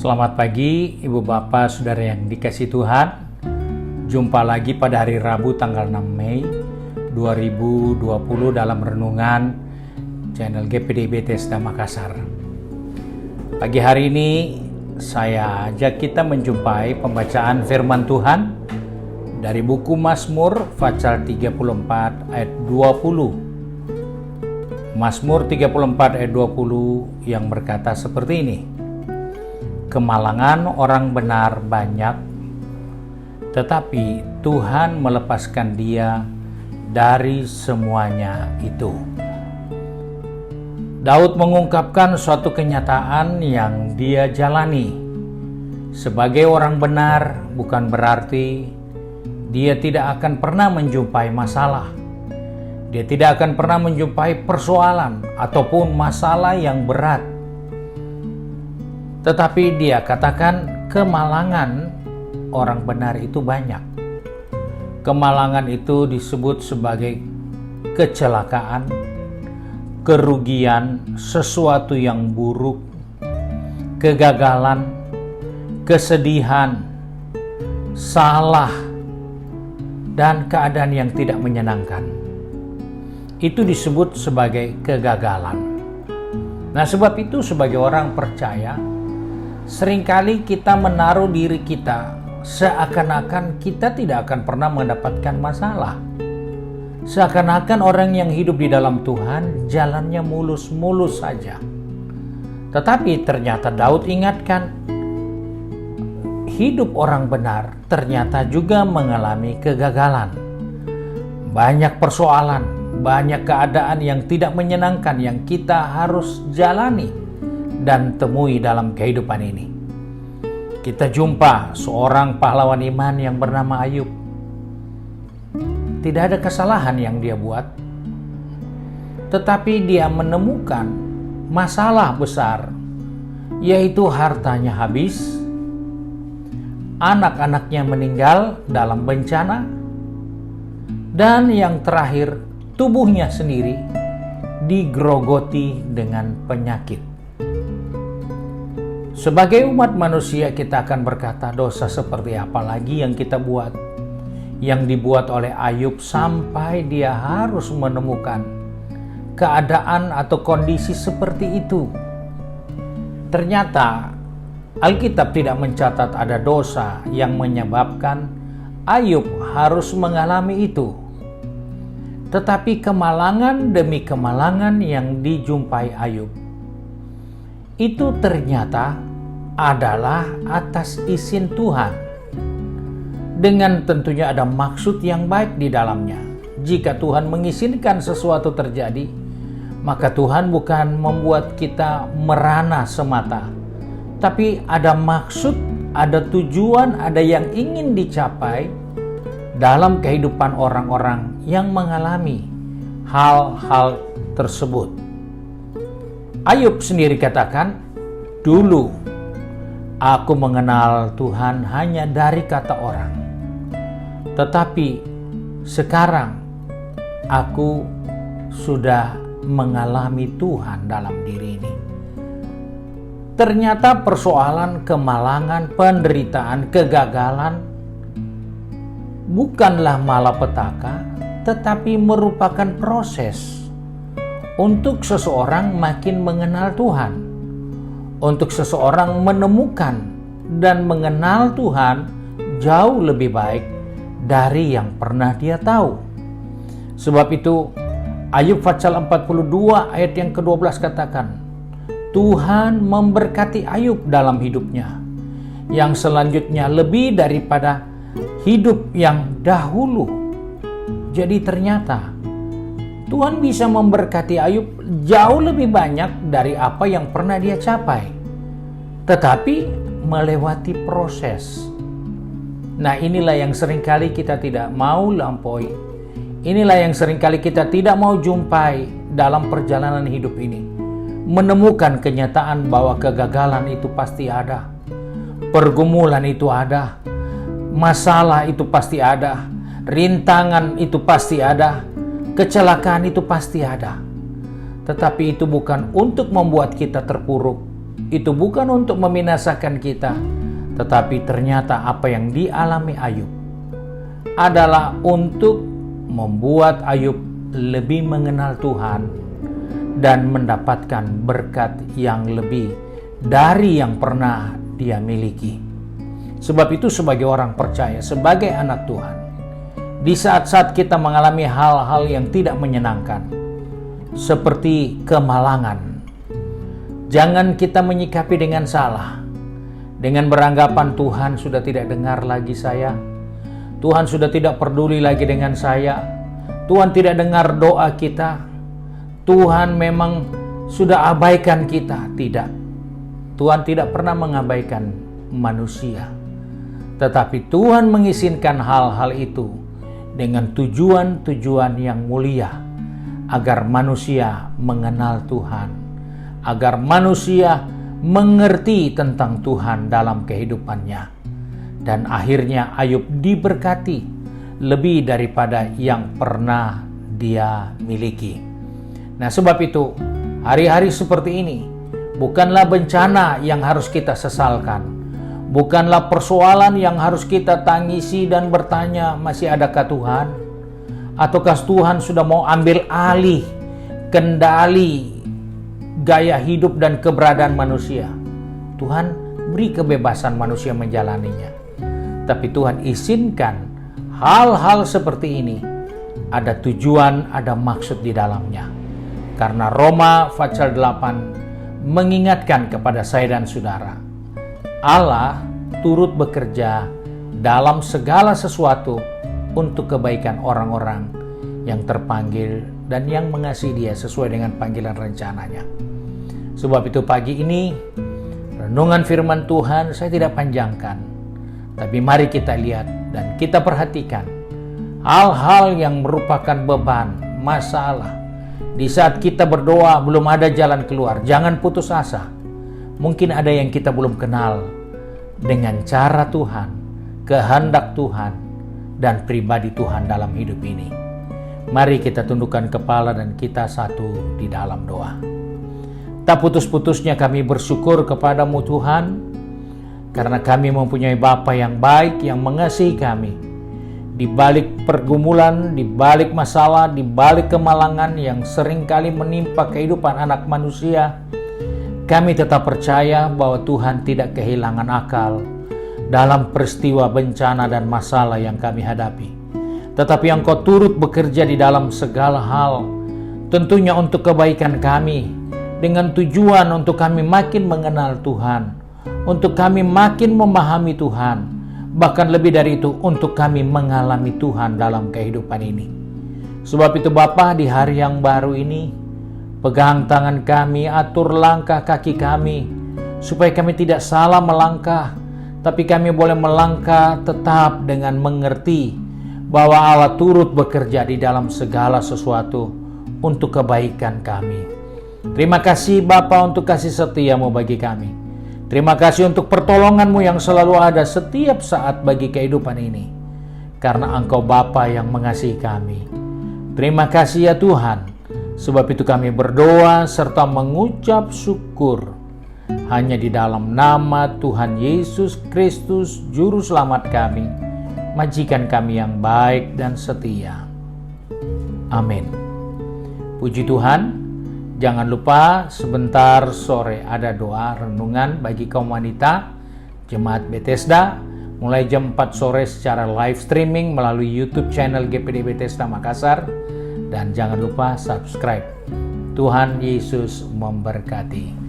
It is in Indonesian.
Selamat pagi Ibu Bapak Saudara yang dikasihi Tuhan. Jumpa lagi pada hari Rabu tanggal 6 Mei 2020 dalam renungan channel GPDB Bethesda Makassar. Pagi hari ini saya ajak kita menjumpai pembacaan firman Tuhan dari buku Mazmur pasal 34 ayat 20. Mazmur 34 ayat 20 yang berkata seperti ini. Kemalangan orang benar banyak, tetapi Tuhan melepaskan dia dari semuanya itu. Daud mengungkapkan suatu kenyataan yang dia jalani. Sebagai orang benar bukan berarti dia tidak akan pernah menjumpai masalah. Dia tidak akan pernah menjumpai persoalan ataupun masalah yang berat. Tetapi dia katakan kemalangan orang benar itu banyak. Kemalangan itu disebut sebagai kecelakaan, kerugian, sesuatu yang buruk, kegagalan, kesedihan, salah, dan keadaan yang tidak menyenangkan. Itu disebut sebagai kegagalan. Nah, sebab itu sebagai orang percaya, seringkali kita menaruh diri kita seakan-akan kita tidak akan pernah mendapatkan masalah. Seakan-akan orang yang hidup di dalam Tuhan jalannya mulus-mulus saja. Tetapi ternyata Daud ingatkan, hidup orang benar ternyata juga mengalami kegagalan. Banyak persoalan, banyak keadaan yang tidak menyenangkan yang kita harus jalani dan temui dalam kehidupan ini. Kita jumpa seorang pahlawan iman yang bernama Ayub. Tidak ada kesalahan yang dia buat, tetapi dia menemukan masalah besar, yaitu hartanya habis, anak-anaknya meninggal dalam bencana, dan yang terakhir, tubuhnya sendiri digerogoti dengan penyakit. Sebagai umat manusia kita akan berkata, dosa seperti apa lagi yang kita buat, yang dibuat oleh Ayub sampai dia harus menemukan keadaan atau kondisi seperti itu. Ternyata Alkitab tidak mencatat ada dosa yang menyebabkan Ayub harus mengalami itu. Tetapi kemalangan demi kemalangan yang dijumpai Ayub itu ternyata adalah atas izin Tuhan, dengan tentunya ada maksud yang baik di dalamnya. Jika Tuhan mengizinkan sesuatu terjadi, maka Tuhan bukan membuat kita merana semata, tapi ada maksud, ada tujuan, ada yang ingin dicapai dalam kehidupan orang-orang yang mengalami hal-hal tersebut. Ayub sendiri katakan, dulu aku mengenal Tuhan hanya dari kata orang, tetapi sekarang aku sudah mengalami Tuhan dalam diri ini. Ternyata persoalan, kemalangan, penderitaan, kegagalan bukanlah malapetaka, tetapi merupakan proses untuk seseorang makin mengenal Tuhan, untuk seseorang menemukan dan mengenal Tuhan jauh lebih baik dari yang pernah dia tahu. Sebab itu Ayub pasal 42 ayat yang ke-12 katakan, Tuhan memberkati Ayub dalam hidupnya, yang selanjutnya lebih daripada hidup yang dahulu. Jadi ternyata Tuhan bisa memberkati Ayub jauh lebih banyak dari apa yang pernah dia capai, tetapi melewati proses. Nah, inilah yang seringkali kita tidak mau lampaui. Inilah yang seringkali kita tidak mau jumpai dalam perjalanan hidup ini. Menemukan kenyataan bahwa kegagalan itu pasti ada, pergumulan itu ada, masalah itu pasti ada, rintangan itu pasti ada, kecelakaan itu pasti ada. Tetapi itu bukan untuk membuat kita terpuruk, itu bukan untuk membinasakan kita, tetapi ternyata apa yang dialami Ayub adalah untuk membuat Ayub lebih mengenal Tuhan dan mendapatkan berkat yang lebih dari yang pernah dia miliki. Sebab itu sebagai orang percaya, sebagai anak Tuhan, di saat-saat kita mengalami hal-hal yang tidak menyenangkan, seperti kemalangan, jangan kita menyikapi dengan salah, dengan beranggapan Tuhan sudah tidak dengar lagi saya, Tuhan sudah tidak peduli lagi dengan saya, Tuhan tidak dengar doa kita, Tuhan memang sudah abaikan kita. Tidak, Tuhan tidak pernah mengabaikan manusia, tetapi Tuhan mengizinkan hal-hal itu dengan tujuan-tujuan yang mulia, agar manusia mengenal Tuhan, agar manusia mengerti tentang Tuhan dalam kehidupannya. Dan akhirnya Ayub diberkati lebih daripada yang pernah dia miliki. Nah, sebab itu hari-hari seperti ini bukanlah bencana yang harus kita sesalkan, bukanlah persoalan yang harus kita tangisi dan bertanya, masih adakah Tuhan? Ataukah Tuhan sudah mau ambil alih kendali gaya hidup dan keberadaan manusia? Tuhan beri kebebasan manusia menjalaninya. Tapi Tuhan izinkan hal-hal seperti ini, ada tujuan, ada maksud di dalamnya. Karena Roma pasal 8 mengingatkan kepada saya dan saudara, Allah turut bekerja dalam segala sesuatu untuk kebaikan orang-orang yang terpanggil dan yang mengasihi Dia sesuai dengan panggilan rencananya. Sebab itu pagi ini, renungan firman Tuhan saya tidak panjangkan, tapi mari kita lihat dan kita perhatikan hal-hal yang merupakan beban, masalah. Di saat kita berdoa belum ada jalan keluar, jangan putus asa. Mungkin ada yang kita belum kenal dengan cara Tuhan, kehendak Tuhan, dan pribadi Tuhan dalam hidup ini. Mari kita tundukkan kepala dan kita satu di dalam doa. Tak putus-putusnya kami bersyukur kepadamu Tuhan, karena kami mempunyai Bapa yang baik, yang mengasihi kami. Di balik pergumulan, di balik masalah, di balik kemalangan yang seringkali menimpa kehidupan anak manusia, kami tetap percaya bahwa Tuhan tidak kehilangan akal dalam peristiwa bencana dan masalah yang kami hadapi. Tetapi Engkau turut bekerja di dalam segala hal, tentunya untuk kebaikan kami, dengan tujuan untuk kami makin mengenal Tuhan, untuk kami makin memahami Tuhan, bahkan lebih dari itu untuk kami mengalami Tuhan dalam kehidupan ini. Sebab itu Bapa, di hari yang baru ini, pegang tangan kami, atur langkah kaki kami, supaya kami tidak salah melangkah, tapi kami boleh melangkah tetap dengan mengerti bahwa Allah turut bekerja di dalam segala sesuatu untuk kebaikan kami. Terima kasih Bapa untuk kasih setia-Mu bagi kami. Terima kasih untuk pertolongan-Mu yang selalu ada setiap saat bagi kehidupan ini. Karena Engkau Bapa yang mengasihi kami. Terima kasih ya Tuhan. Sebab itu kami berdoa serta mengucap syukur hanya di dalam nama Tuhan Yesus Kristus, Juru Selamat kami, majikan kami yang baik dan setia. Amin. Puji Tuhan. Jangan lupa sebentar sore ada doa renungan bagi kaum wanita Jemaat Bethesda mulai jam 4 sore secara live streaming melalui YouTube channel GPD Bethesda Makassar, dan jangan lupa subscribe. Tuhan Yesus memberkati.